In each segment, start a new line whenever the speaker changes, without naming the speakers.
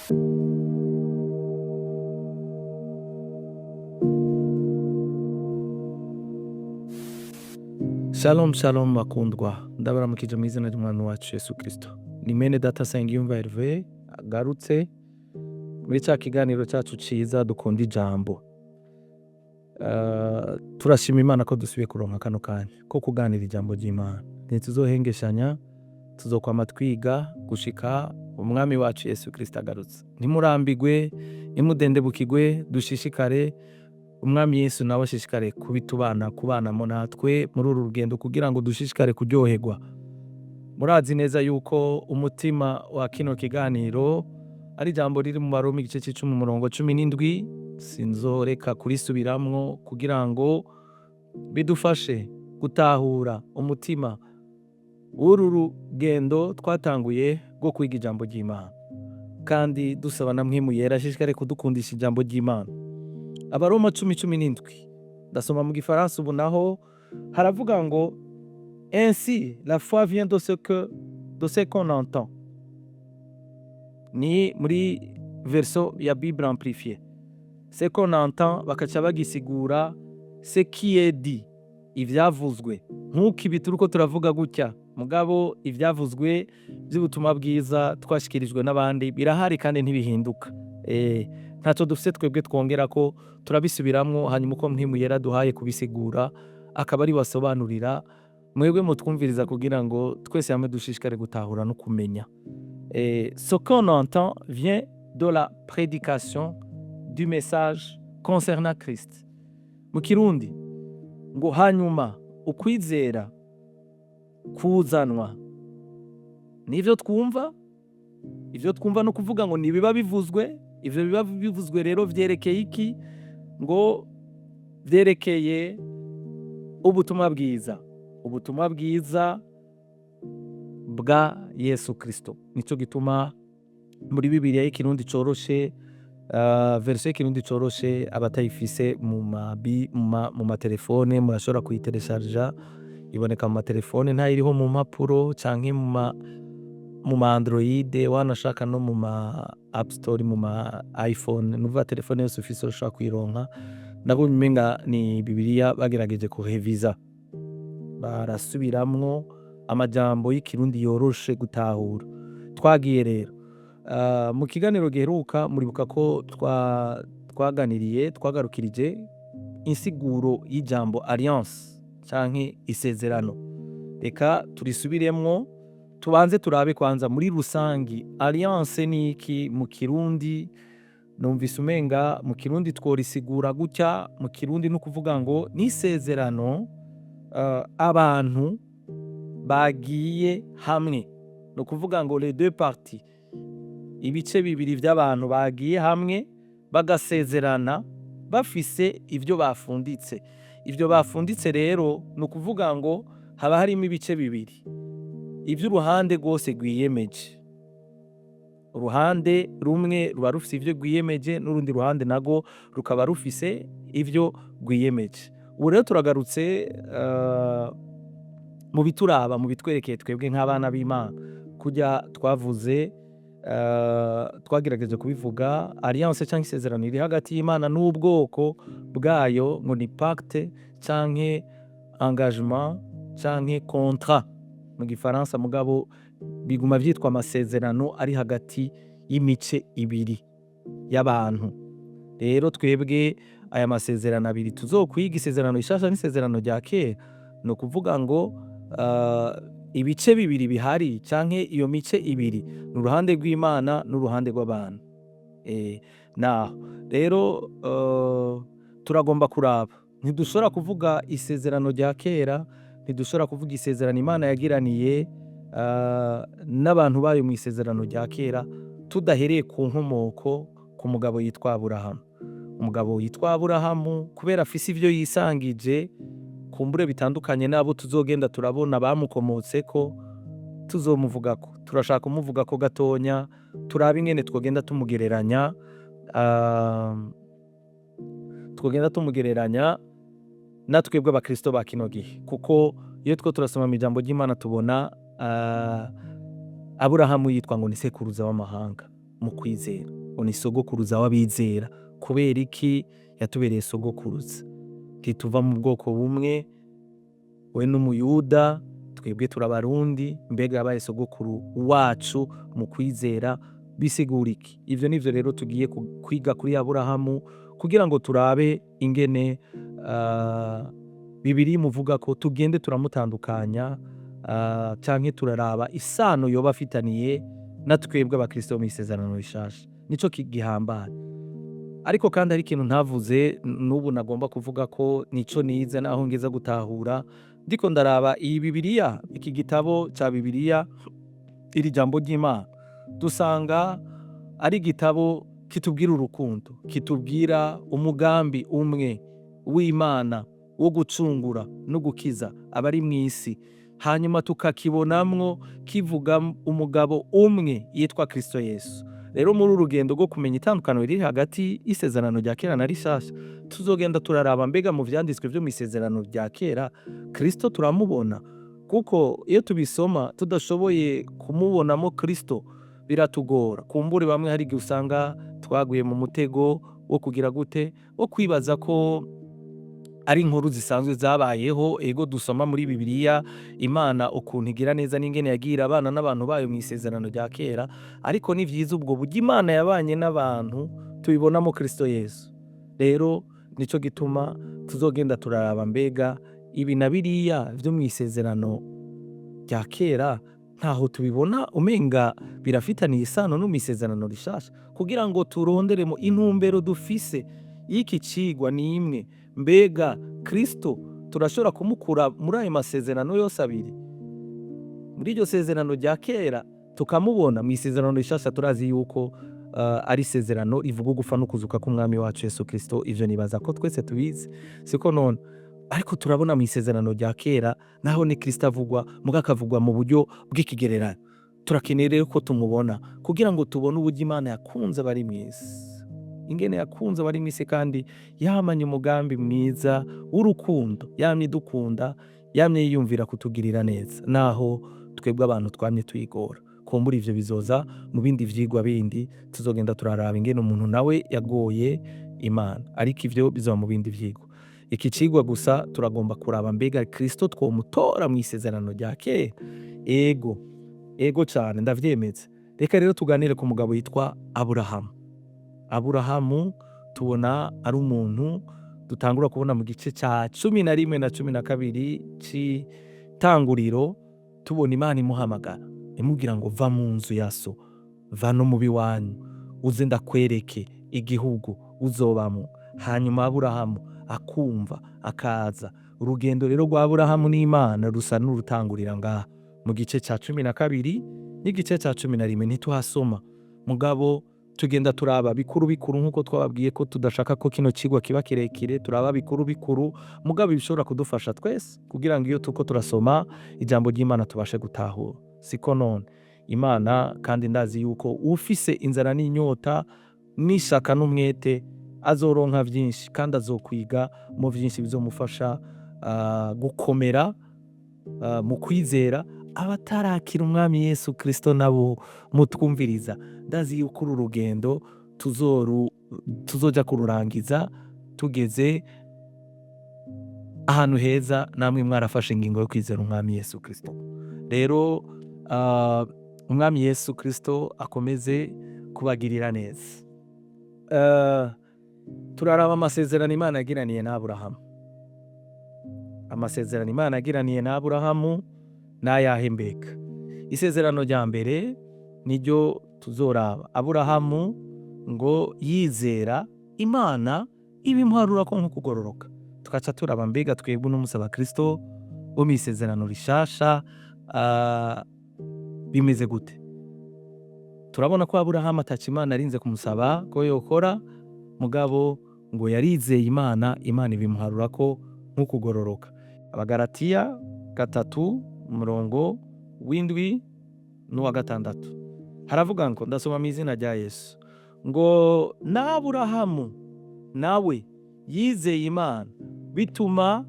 Shalom shalom bakundwa, ndabaramukije mu izina ry'umwami wacu Yesu Kristo. Ni mene data Nsengiyumva Herve agarutse muri cya kiganiro cyacu ciza dukunda ijambo. Turashima Imana ko dusubiye kuronka kano kanya ko kuganira ijambo ry'Imana. Ntituzohengeshanya, tuzokwama twiga gushika umwami wacu Yesu Kristo agarutse. Ntimurambigwe, ntimudendebukigwe, dushishikare umwami Yesu nawe ashishikare kubanamo natwe muri uru rugendo kugira ngo dushishikare kuryoherwa. Murazi neza yuko umutima wa kino kiganiro ari ijambo riri mu Baroma igice c'10 umurongo 17. Sinzoreka kurisubiramwo kugira ngo bidufashe gutahura umutima w'uru rugendo twatanguye rwo kwiga ijambo ry'Imana, kandi dusaba na Mpwemu Yera ashishikare kudukundisha ijambo ry'Imana. Abaroma 10:17 ndasoma mu Gifaransa ubu naho haravuga ngo ainsi la foi vient de ce qu'on entend. Ni muri version ya Bible amplifiée. Ce qu'on entend bakaca bagisigura ce qui est dit, ivyavuzwe. Nk'uko ibi turiko turavuga gutya, mugabo ivyavuzwe by'ubutumwa bwiza twashikirijwe n'abandi birahari kandi ntibihinduka. Ntaco dufise twebwe twongera ko turabisubiramwo, hanyuma uko Mpwemu Yera duhaye kubisigura akaba ari wasobanurira mwebwe mutwumviriza kugira ngo twese hamwe dushishikare gutahura no kumenya. Ce qu'on entend vient de la prédication du message concernant Christ. Mu Kirundi ngo hanyuma ukwizera kuzanwa n'ivyo twumva. Ivyo twumva no kuvuga ngo nibiba bivuzwe. Ivyo biba bivuzwe rero vyerekeye iki? Ngo vyerekeye ubutumwa bwiza. Ubutumwa bwiza bwa Yesu Kristo. Nico gituma muri Bibiliya y'ikirundi coroshe, version y'ikirundi coroshe abatayifise mu matelefone murashobora kuyiteresharja, iboneka mu matelefone ntayiriho mu mpapuro canke mu ma Android, wanashaka no mu ma App Store, mu ma iPhone, nuva telefone yose ufise ushobora kuyironka. Nabonye umenga ni Bibiliya bagerageje kureviza, barasubiramwo amajambo y'ikirundi yoroshe gutahura. Twagiye rero mu kiganiro giheruka muribuka ko twagarukirije insiguro y'ijambo alliance canke isezerano. Reka turisubiremwo tubanze turabe kwanza muri rusangi alliance ni iki mu Kirundi. Numvise umenga mu Kirundi tworisigura gutya. Mu Kirundi no kuvuga ngo ni isezerano abantu bagiye hamwe, no kuvuga ngo les deux parties, ibice bibiri by'abantu bagiye hamwe bagasezerana bafise ivyo bafunditse. Ivyo bafunditse rero no kuvuga ngo haba harimo ibice bibiri, ivy'uruhande rwose rwiyemeje. Uruhande rumwe ruba rufise ivyo rwiyemeje, n'urundi ruhande nago rukaba rufise ivyo rwiyemeje. Ubu rero turagarutse mu bituraba, mu bitwerekeye twebwe nk'abana b'Imana. Kujya twavuze, twagerageje kubivuga, alliance canke isezerano iri hagati y'Imana n'ubwoko bwayo ngo ni pacte canke engagement canke contrat mu Gifaransa, mugabo biguma vyitwa amasezerano ari hagati y'imice ibiri y'abantu. Rero twebwe aya masezerano abiri tuzokwiga, isezerano rishasha n'isezerano rya kera, no kuvuga ngo ibice bibiri bihari canke iyo mice ibiri n'uruhande rw'Imana n'uruhande rw'abantu. Naho rero turagomba kuraba, ntidushobora kuvuga isezerano rya kera, ntidushobora kuvuga isezerano Imana yagiraniye n'abantu bayo mu isezerano rya kera tudahereye ku nkomoko ku mugabo yitwa Aburahamu. Umugabo yitwa Aburahamu kubera afise ivyo yisangije kumbure bitandukanye n'abo tuzogenda turabona bamukomotseko, tuzomuvugako. Turashaka kumuvugako gatonya, turabe ingene twogenda tumugereranya na twebwe abakristo ba kino gihe, kuko iyo two turasoma mu ijambo ry'Imana tubona Aburahamu yitwa ngo ni sekuruza w'amahanga. mu kwizera. Ni sogokuruza w'abizera. Kubera iki yatubereye sogokuruza? Ntituva mu bwoko bumwe, we n'umuyuda, twebwe turabarundi, mbega yabaye sogokuru wacu mu kwizera. Bisigura iki? Ivyo nivyo rero tugiye kwiga kuri Aburahamu kugira ngo turabe ingene Bibiliya imuvuga ko tugende turamutandukanya, canke turaraba isano yoba afitaniye na twebwe abakristo mw'isezerano rishasha. Nico gihambaye. Ariko kandi hari ikintu ntavuze n'ubu nagomba kuvuga ko nico nize naho ngeza gutahura ndiko ndaraba iyi Bibiliya, iki gitabo ca Bibiliya, iri jambo ry'Imana, dusanga ari igitabo kitubwira urukundo, kitubwira umugambi umwe w'Imana wo gucungura no gukiza abari mw'isi. Hanyuma tukakibonamwo kivuga umugabo umwe yitwa Kristo Yesu. Rero muri urugendo rwo kumenya itandukaniro riri hagati y'isezerano rya kera na rishasha, tuzogenda turaraba mbega mu vyanditswe vyo mw'isezerano rya kera Kristo turamubona, kuko iyo tubisoma tudashoboye kumubonamo Kristo biratugora. Kumbure bamwe hari igihe usanga twaguye mu mutego wo kugira gute, wo kwibaza ko ari inkuru zisanzwe zabayeho. Ego dusoma muri Bibiliya Imana ukuntu igira neza n'ingene yagira abana n'abantu bayo mw'isezerano rya kera, ariko ni vyiza ubwo buryo Imana yabanye n'abantu tubibonamo Kristo Yesu. Rero nico gituma tuzogenda turaraba mbega ibi na biriya vyo mw'isezerano rya kera ntaho tubibona umenga birafitaniye isano no mw'isezerano rishasha, kugira ngo turonderemo intumbero dufise y'iki cigwa ni imwe. Mbega Kristo turashobora kumukura muri ayo masezerano yose abiri, muri iryo sezerano rya kera tukamubona mw'isezerano rishasha? Turazi yuko ari isezerano rivuga ugufa no kuzuka k'umwami wacu Yesu Kristo. Ivyo nibaza ko twese tubizi, siko none? Ariko turabona mw'isezerano rya kera naho ni Kristo avugwa, muga akavugwa mu buryo bw'ikigereranyo. Turakeneye rero ko tumubona kugira ngo tubone uburyo Imana yakunze abari mw'isi, ingene yakunze abari mw'isi, kandi yamanye umugambi mwiza w'urukundo, yamye idukunda, yamye yiyumvira kutugirira neza, naho twebwe abantu twamye tuyigora. Kumbura ivyo bizoza mu bindi vyigwa bindi, tuzogenda turaraba ingene umuntu nawe yagoye Imana, ariko ivyo bizoba mu bindi vyigwa. Iki cigwa gusa turagomba kuraba mbega Kristo twomutora mw'isezerano rya kera. Ego cane, ndavyemeza. Reka rero tuganire ku mugabo yitwa Aburahamu. Aburahamu tubona ari umuntu dutangura kubona mu gice ca 11 na 12 c'Itanguriro, tubona Imana imuhamagara imubwira ngo va mu nzu ya so, va no mu biwanyu, uze ndakwereke igihugu uzobamwo. Hanyuma Aburahamu akumva akaza. Urugendo rero rwa Aburahamu n'Imana rusa n'urutangurira ngaha mu gice ca 12 n'igice ca 11 ntituhasoma, mugabo tugenda turaba bikuru bikuru nk'uko twababwiye ko tudashaka ko kino cigwa kiba kirekire. Turaba bikuru bikuru mugabo bishobora kudufasha twese kugira ngo iyo tuko turasoma ijambo ry'Imana tubashe gutahura, siko none? Imana kandi ndazi yuko ufise inzara n'inyota n'ishaka n'umwete azoronka vyinshi, kandi azokwiga mu vyinshi bizomufasha gukomera mu kwizera. Abatarakira umwami Yesu Kristo nabo mutwumviriza, ndazi yuko uru rugendo tuzoja kururangiza tugeze ahantu heza, namwe mwarafashe ingingo yo kwizera umwami Yesu Kristo. Rero umwami Yesu Kristo akomeze kubagirira neza. Turaraba amasezerano Imana yagiraniye na Aburahamu. Amasezerano Imana yagiraniye na Aburahamu n'ayahe mbega? Isezerano rya mbere niryo tuzoraba. Aburahamu ngo yizera Imana ibimuharura ko nko kugororoka. Tukaca turaba mbega twebwe n'umusaba Kristo bo mw'isezerano rishasha bimeze gute? Turabona ko Aburahamu ataca Imana arinze kumusaba ko yokora, mugabo ngo yarizeye Imana, Imana ibimuharura ko nko kugororoka. Abagalatiya 3:7 n'uwa 6 haravuga ngo, ndasoma mu izina rya Yesu, ngo n'Aburahamu nawe yizeye Imana bituma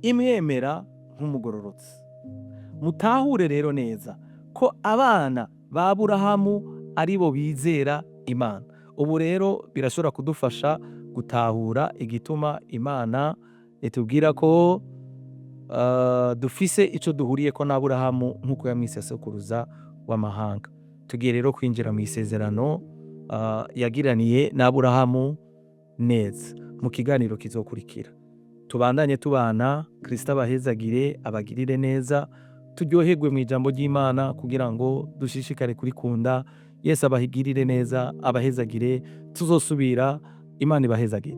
imwemera nk'umugororotsi. Mutahure rero neza ko abana ba Aburahamu aribo bizera Imana. Ubu rero birashobora kudufasha gutahura igituma Imana itubwira ko dufise ico duhuriyeko n'Aburahamu nk'uko yamwise sekuruza w'amahanga. Tugiye rero kwinjira mu isezerano yagiraniye n'Aburahamu neza mu kiganiro kizokurikira. Tubandanye tubana, Kristo abahezagire, abagirire neza, turyoherwe mu ijambo ry'Imana kugira ngo dushishikare kurikunda. Yesu abahigirire neza, abahezagire, tuzosubira. Imana ibahezagire.